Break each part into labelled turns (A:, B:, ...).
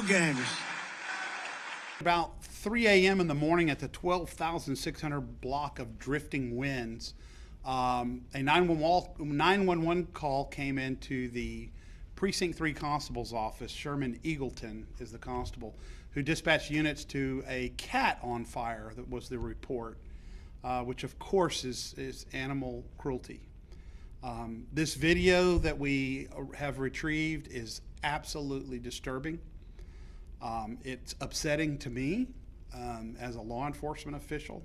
A: no games.
B: About 3 a.m. in the morning at the 12,600 block of drifting winds, a 911 call came into the Precinct 3 Constable's office. Sherman Eagleton is the constable who dispatched units to a cat on fire. That was the report, which of course is animal cruelty. This video that we have retrieved is absolutely disturbing. It's upsetting to me as a law enforcement official.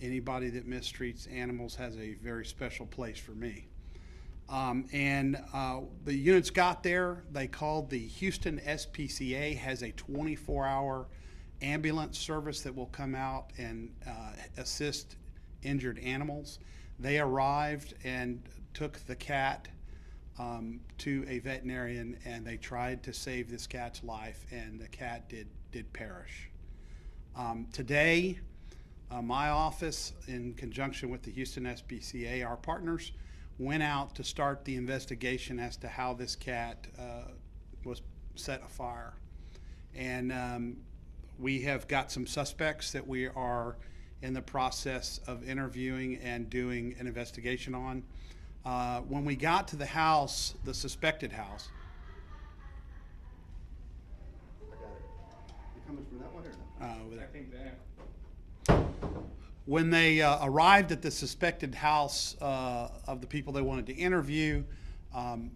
B: Anybody that mistreats animals has a very special place for me. The units got there. They called the Houston SPCA, has a 24-hour ambulance service that will come out and assist injured animals. They arrived and took the cat to a veterinarian, and they tried to save this cat's life, and the cat did perish. Today, my office, in conjunction with the Houston SPCA, our partners, went out to start the investigation as to how this cat was set afire. And we have got some suspects that we are in the process of interviewing and doing an investigation on. When we got to the house, the suspected house.
C: I got it. You coming from that one or no?
B: Over there.
D: I think that.
B: When they arrived at the suspected house of the people they wanted to interview,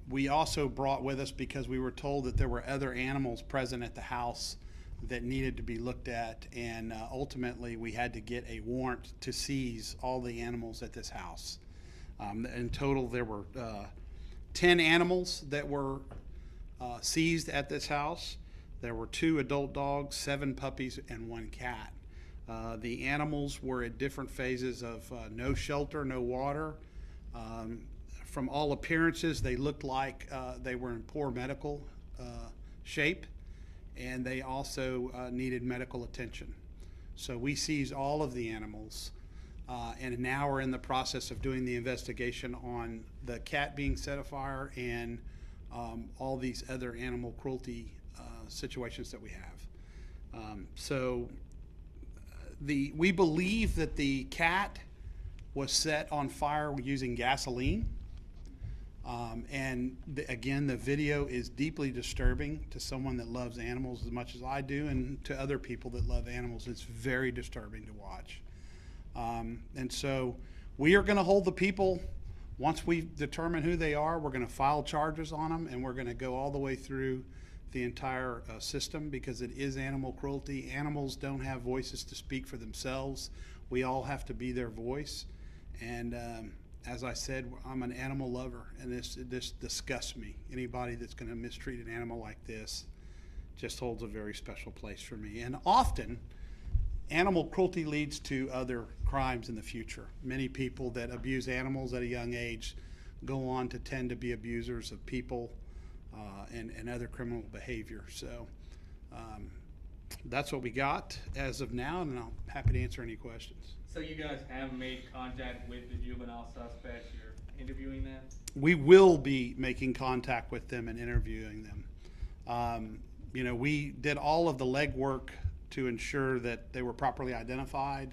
B: we also brought with us, because we were told that there were other animals present at the house that needed to be looked at, and ultimately we had to get a warrant to seize all the animals at this house. In total, there were 10 animals that were seized at this house. There were 2 adult dogs, 7 puppies, and 1 cat. The animals were at different phases of no shelter, no water. From all appearances, they looked like they were in poor medical shape, and they also needed medical attention. So we seized all of the animals, and now we're in the process of doing the investigation on the cat being set afire and all these other animal cruelty situations that we have. We believe that the cat was set on fire using gasoline. Again, the video is deeply disturbing to someone that loves animals as much as I do, and to other people that love animals. It's very disturbing to watch. And so we are going to hold the people. Once we determine who they are, we're going to file charges on them, and we're going to go all the way through the entire system, because it is animal cruelty. Animals don't have voices to speak for themselves. We all have to be their voice. And as I said, I'm an animal lover, and this disgusts me. Anybody that's going to mistreat an animal like this just holds a very special place for me. And often, animal cruelty leads to other crimes in the future. Many people that abuse animals at a young age go on to tend to be abusers of people and other criminal behavior. So that's what we got as of now, and I'm happy to answer any questions.
D: So you guys have made contact with the juvenile suspects? You're interviewing them?
B: We will be making contact with them and interviewing them. We did all of the legwork to ensure that they were properly identified.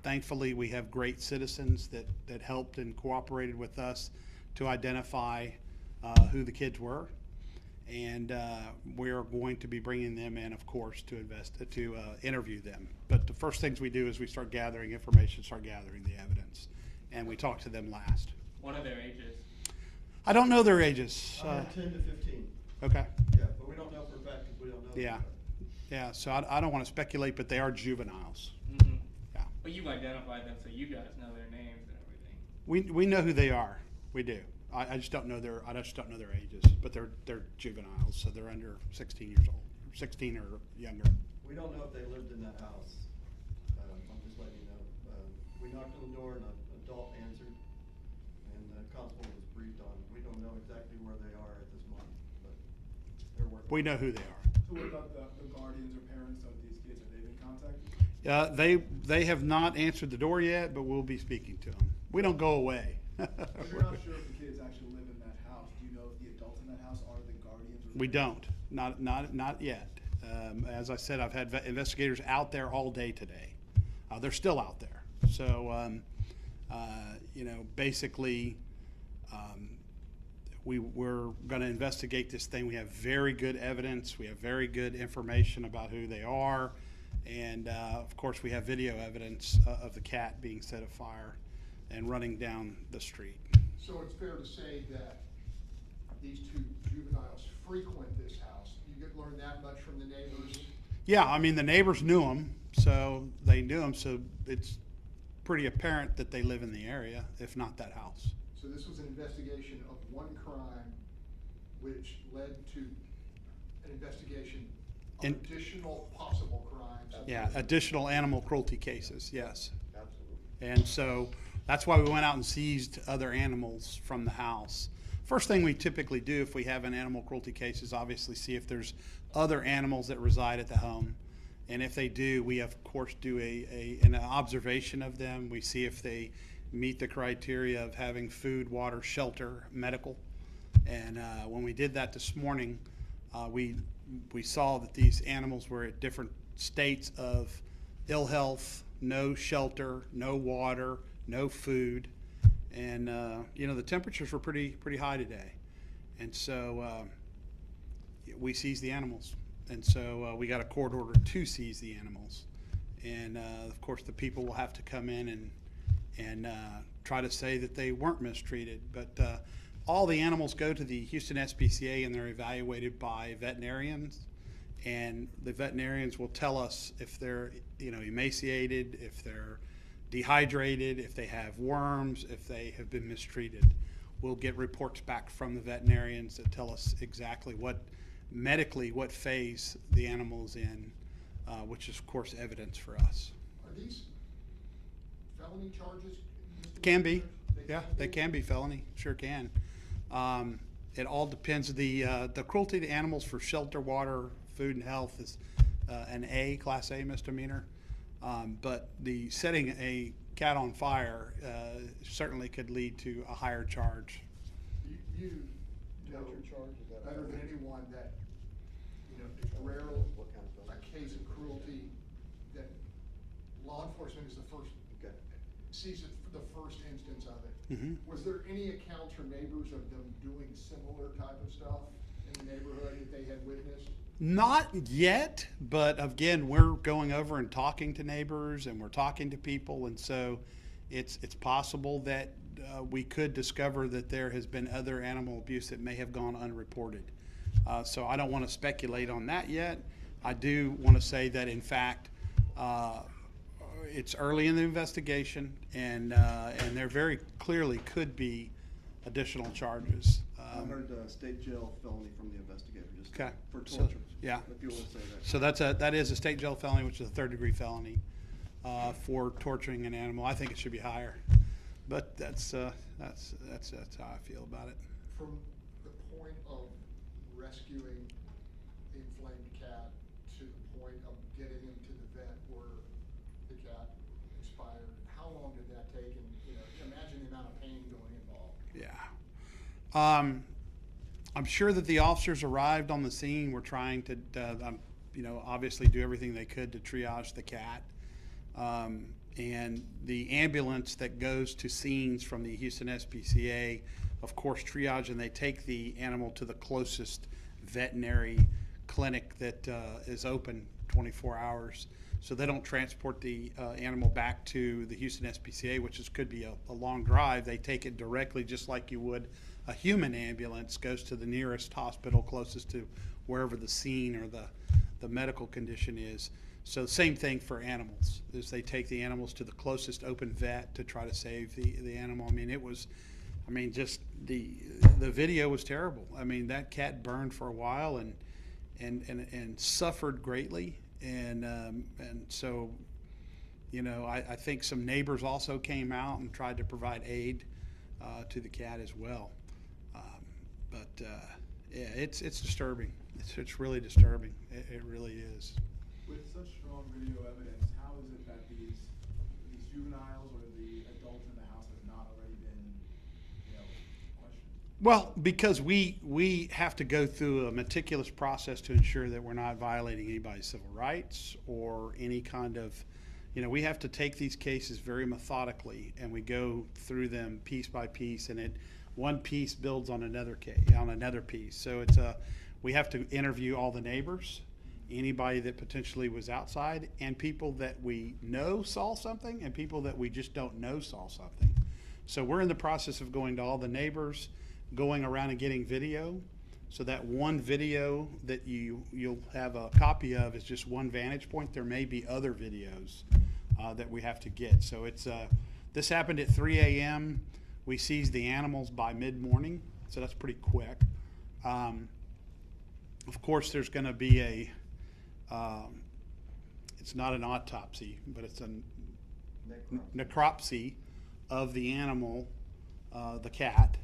B: Thankfully, we have great citizens that helped and cooperated with us to identify who the kids were, and we are going to be bringing them in, of course, to interview them. But the first things we do is we start gathering information, start gathering the evidence, and we talk to them last.
D: What are their ages?
B: I don't know their ages.
C: 10 to 15.
B: Okay.
C: Yeah, but we don't know for a fact because we don't know.
B: Yeah. Yeah, so I don't want to speculate, but they are juveniles.
D: Mm-hmm.
B: Yeah.
D: But you've identified them, so you guys know their names and everything.
B: We know who they are. We do. I just don't know their ages, but they're juveniles, so they're under 16 years old, 16 or younger.
C: We don't know if they lived in that house. I'm just letting you know. We knocked on the door and an adult answered, and the constable was briefed on. We don't know exactly where they are at this moment, but they're working.
B: We know who they are.
E: So what about the guardians or parents of these kids? Have they been contacted?
B: They have not answered the door yet, but we'll be speaking to them. We don't go away.
E: If you're not sure if the kids actually live in that house, do you know if the adults in that house are the guardians or
B: We don't, not yet. As I said, I've had investigators out there all day today. They're still out there. So, you know, basically, we're going to investigate this thing. We have very good evidence. We have very good information about who they are. And, of course, we have video evidence of the cat being set afire and running down the street.
A: So it's fair to say that these two juveniles frequent this house. You get learn that much from the neighbors?
B: Yeah, I mean, the neighbors knew them, so they knew them, so it's pretty apparent that they live in the area, if not that house.
A: So this was an investigation of one crime which led to an investigation of additional possible crimes.
B: Yeah, additional animal cruelty cases, yes.
A: Absolutely.
B: And so that's why we went out and seized other animals from the house. First thing we typically do if we have an animal cruelty case is obviously see if there's other animals that reside at the home. And if they do, we of course do an observation of them. We see if they meet the criteria of having food, water, shelter, medical. And when we did that this morning, we saw that these animals were at different states of ill health, no shelter, no water, no food. And you know, the temperatures were pretty high today. And so we seized the animals. And so we got a court order to seize the animals. And of course the people will have to come in and try to say that they weren't mistreated. But all the animals go to the Houston SPCA and they're evaluated by veterinarians. And the veterinarians will tell us if they're, you know, emaciated, if they're dehydrated, if they have worms, if they have been mistreated. We'll get reports back from the veterinarians that tell us exactly medically what phase the animal's in, which is of course evidence for us.
A: Are these felony charges?
B: Can be, yeah, they can be felony, sure can. It all depends. The cruelty to animals for shelter, water, food, and health is an A, Class A misdemeanor. But the setting a cat on fire certainly could lead to a higher charge.
A: You know better than anyone that, you know, it's rare a case of cruelty that law enforcement is the first, sees it for the first instance of it.
B: Mm-hmm.
A: Was there any accounts from neighbors of them doing similar type of stuff in the neighborhood that they had witnessed?
B: Not yet, but again, we're going over and talking to neighbors and we're talking to people, and so it's possible that we could discover that there has been other animal abuse that may have gone unreported. So I don't want to speculate on that yet. I do want to say that in fact it's early in the investigation, and there very clearly could be additional charges.
C: I heard state jail felony from the investigator, just
B: Okay.
C: for
B: So,
C: torture.
B: yeah.
C: If you want to say that.
B: So that is a state jail felony, which is a third-degree felony for torturing an animal. I think it should be higher, but that's how I feel about it.
A: From the point of rescuing the inflamed cat to the point of getting him to the vet where the cat expired, how long did that take? And, you know, imagine the amount of pain going involved.
B: Yeah. I'm sure that the officers arrived on the scene. We're trying to, you know, obviously do everything they could to triage the cat. And the ambulance that goes to scenes from the Houston SPCA, of course, triage, and they take the animal to the closest veterinary clinic that is open 24 hours. So they don't transport the animal back to the Houston SPCA, which could be a long drive. They take it directly, just like you would a human ambulance, goes to the nearest hospital closest to wherever the scene or the medical condition is. So same thing for animals, is they take the animals to the closest open vet to try to save the animal. I mean, just the video was terrible. I mean, that cat burned for a while and suffered greatly. And so, you know, I think some neighbors also came out and tried to provide aid to the cat as well. Yeah, it's disturbing. It's really disturbing. It really is.
E: With such strong video evidence, how is it that these juveniles or the adults in the house have not already been, you know, questioned?
B: Well, because we have to go through a meticulous process to ensure that we're not violating anybody's civil rights or any kind of, we have to take these cases very methodically, and we go through them piece by piece, and one piece builds on another piece. So we have to interview all the neighbors, anybody that potentially was outside, and people that we know saw something, and people that we just don't know saw something. So we're in the process of going to all the neighbors, going around and getting video. So that one video that you'll have a copy of is just one vantage point. There may be other videos that we have to get. So this happened at 3 a.m. We seized the animals by mid-morning, so that's pretty quick. Of course, there's going to be it's not an autopsy, but it's a necropsy of the animal, the cat.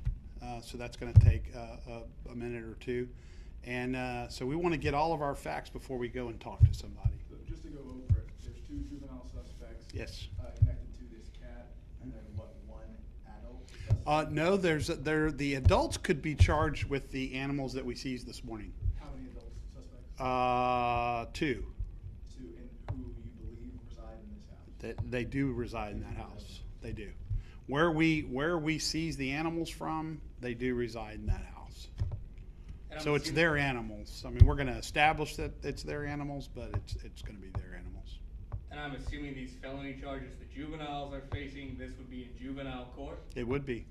B: So that's going to take a minute or two. And so we want to get all of our facts before we go and talk to somebody.
E: So just to go over it, there's 2 juvenile suspects.
B: Yes.
E: Connected to this cat, and then what, 1 adult suspect?
B: No, the adults could be charged with the animals that we seized this morning.
E: How many adult suspects?
B: 2.
E: 2, and who you believe reside in this house?
B: They do reside in that house. They do. Where we seize the animals from, they do reside in that house.
D: And I'm
B: So it's
D: assuming-
B: their animals. I mean, we're going to establish that it's their animals, but it's going to be their animals.
D: And I'm assuming these felony charges the juveniles are facing, this would be in juvenile court?
B: It would be.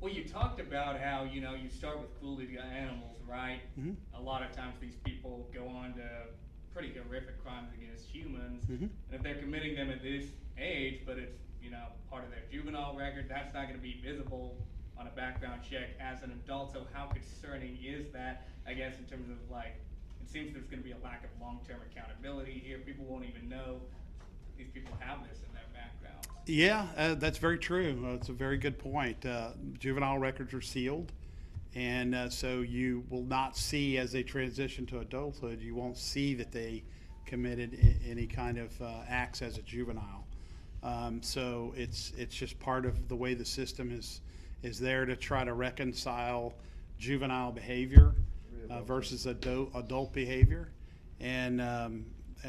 D: Well, you talked about how, you start with cruelty to animals, right?
B: Mhm.
D: A lot of times these people go on to pretty horrific crimes against humans.
B: Mhm.
D: And if they're committing them at this age, but it's, part of their juvenile record, that's not gonna be visible on a background check as an adult. So how concerning is that, I guess, in terms of it seems there's gonna be a lack of long-term accountability here. People won't even know these people have this in their background.
B: Yeah, that's very true. It's a very good point. Juvenile records are sealed, and so you will not see, as they transition to adulthood, you won't see that they committed any kind of acts as a juvenile. So it's just part of the way the system is there to try to reconcile juvenile behavior versus adult behavior, and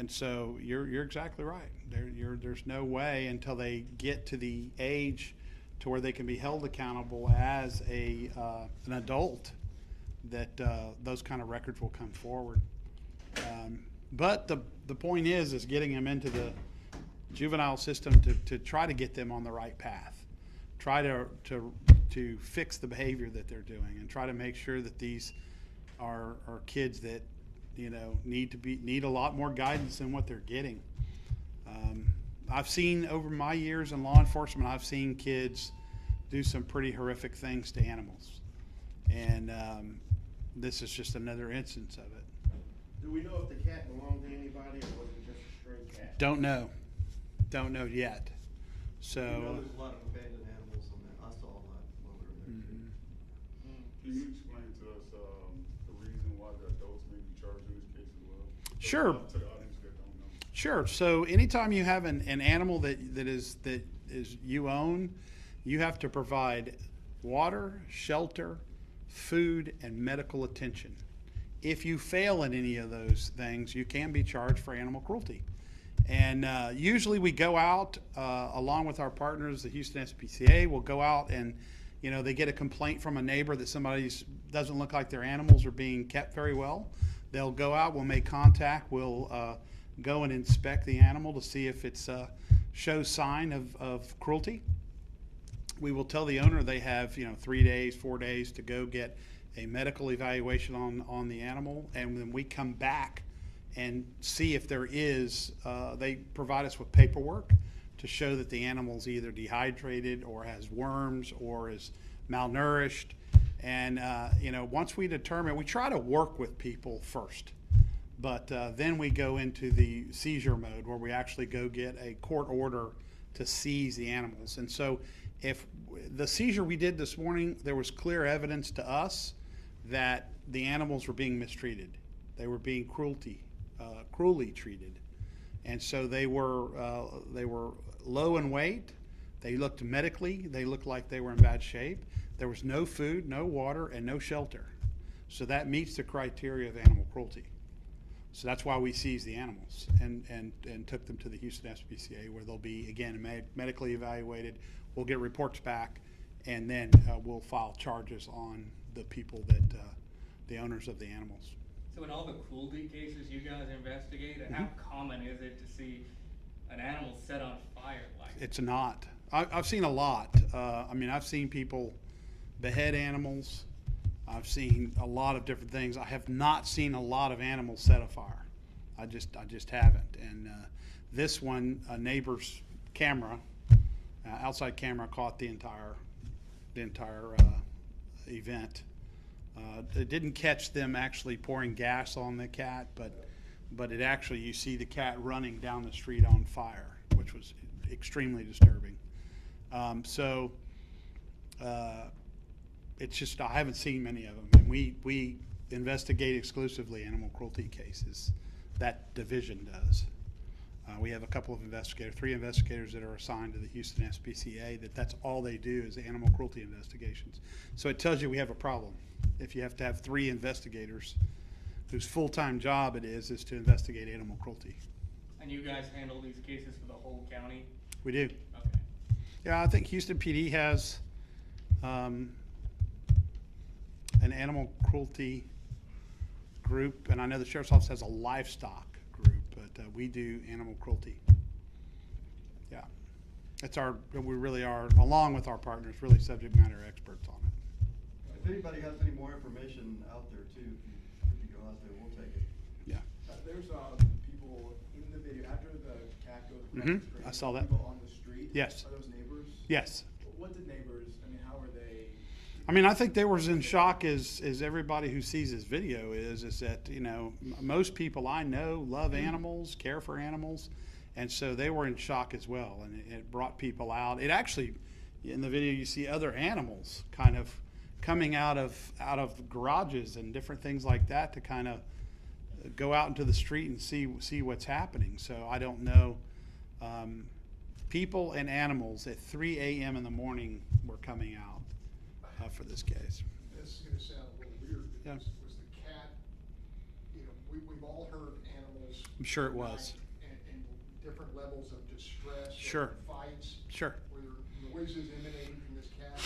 B: so you're exactly right. There's no way until they get to the age to where they can be held accountable as an adult that those kind of records will come forward. But the point is getting them into the juvenile system to try to get them on the right path, try to fix the behavior that they're doing, and try to make sure that these are kids that need a lot more guidance than what they're getting. I've seen over my years in law enforcement, I've seen kids do some pretty horrific things to animals, and this is just another instance of it.
F: Do we know if the cat belonged to anybody, or was it just a stray cat?
B: Don't know yet. So.
C: There's a lot of abandoned animals on that. I saw a lot while we were there.
B: Mhm.
G: Can you explain to us the reason why the adults may be charged in this case as well?
B: Sure.
G: To the audience that don't know.
B: Sure. So anytime you have an animal that is you own, you have to provide water, shelter, food, and medical attention. If you fail in any of those things, you can be charged for animal cruelty. And usually we go out along with our partners, the Houston SPCA. We'll go out and they get a complaint from a neighbor that somebody doesn't look like their animals are being kept very well. They'll go out, we'll make contact, we'll go and inspect the animal to see if it shows sign of cruelty. We will tell the owner they have 3 days, 4 days to go get a medical evaluation on the animal, and then we come back and see if there is, they provide us with paperwork to show that the animal's either dehydrated or has worms or is malnourished. And once we determine, we try to work with people first, but then we go into the seizure mode where we actually go get a court order to seize the animals. And so if the seizure we did this morning, there was clear evidence to us that the animals were being mistreated. They were being cruelly treated. And so they were low in weight. They looked like they were in bad shape. There was no food, no water, and no shelter. So that meets the criteria of animal cruelty. So that's why we seized the animals and took them to the Houston SPCA, where they'll be, again, medically evaluated. We'll get reports back, and then we'll file charges on the people that, the owners of the animals.
D: So in all the cruelty cases you guys investigate, how common is it to see an animal set on fire like that?
B: It's not. I've seen a lot. I mean, I've seen people behead animals. I've seen a lot of different things. I have not seen a lot of animals set afire. I just haven't. And this one, a neighbor's camera, outside camera, caught the entire event. It didn't catch them actually pouring gas on the cat, but it actually, you see the cat running down the street on fire, which was extremely disturbing. It's just, I haven't seen many of them. And we investigate exclusively animal cruelty cases. That division does. We have a couple of investigators, 3 investigators that are assigned to the Houston SPCA, that's all they do is animal cruelty investigations. So it tells you we have a problem. If you have to have 3 investigators whose full-time job it is to investigate animal cruelty.
D: And you guys handle these cases for the whole county?
B: We do.
D: Okay.
B: Yeah, I think Houston PD has an animal cruelty group, and I know the Sheriff's Office has a livestock group, but we do animal cruelty. Yeah. We really are, along with our partners, really subject matter experts on it.
C: If anybody has any more information out there too, if you go out there, we'll take it.
B: Yeah.
E: There's people in the video, after the cat goes across
B: Mhm.
E: the street,
B: I saw that.
E: people on the street.
B: Yes.
E: Are those neighbors?
B: Yes.
E: What did neighbors, I mean, how are they?
B: I mean, I think they were as in shock as everybody who sees this video is that, most people I know love animals, care for animals, and so they were in shock as well, and it brought people out. It actually, in the video, you see other animals kind of coming out of garages and different things like that to kind of go out into the street and see what's happening. So I don't know. People and animals at 3 a.m. in the morning were coming out for this case.
A: This is gonna sound a little weird, but
B: Yeah.
A: was the cat, we've all heard animals.
B: I'm sure it
A: at
B: was.
A: night and different levels of distress.
B: Sure.
A: Or fights.
B: Sure.
A: Were there noises emanating from this cat?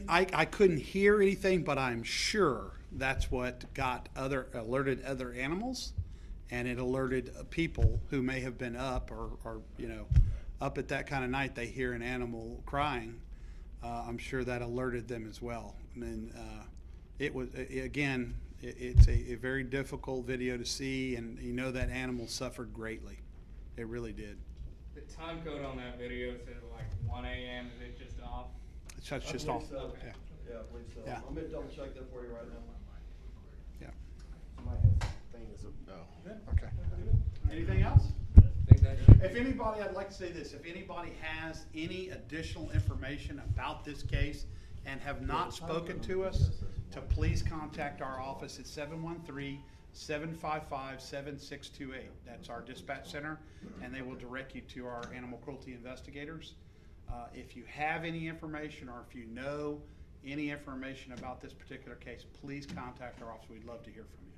B: I couldn't hear anything, but I'm sure that's what alerted other animals, and it alerted people who may have been up or up at that kind of night. They hear an animal crying. I'm sure that alerted them as well. And it was, again, it's a very difficult video to see, and that animal suffered greatly. It really did.
D: The time code on that video says like 1 a.m. Is it just off?
B: It's
C: I
B: just
C: believe
B: off.
C: so.
B: Yeah.
C: Yeah, I believe so.
B: Yeah.
C: I'm gonna double check that for you right now.
B: Yeah.
F: Somebody has things,
B: Okay. Anything else?
D: I think that's
B: If anybody, I'd like to say this, if anybody has any additional information about this case and have not spoken to us, to please contact our office at 713-755-7628. That's our dispatch center, and they will direct you to our animal cruelty investigators. If you have any information, or if you know any information about this particular case, please contact our office. We'd love to hear from you.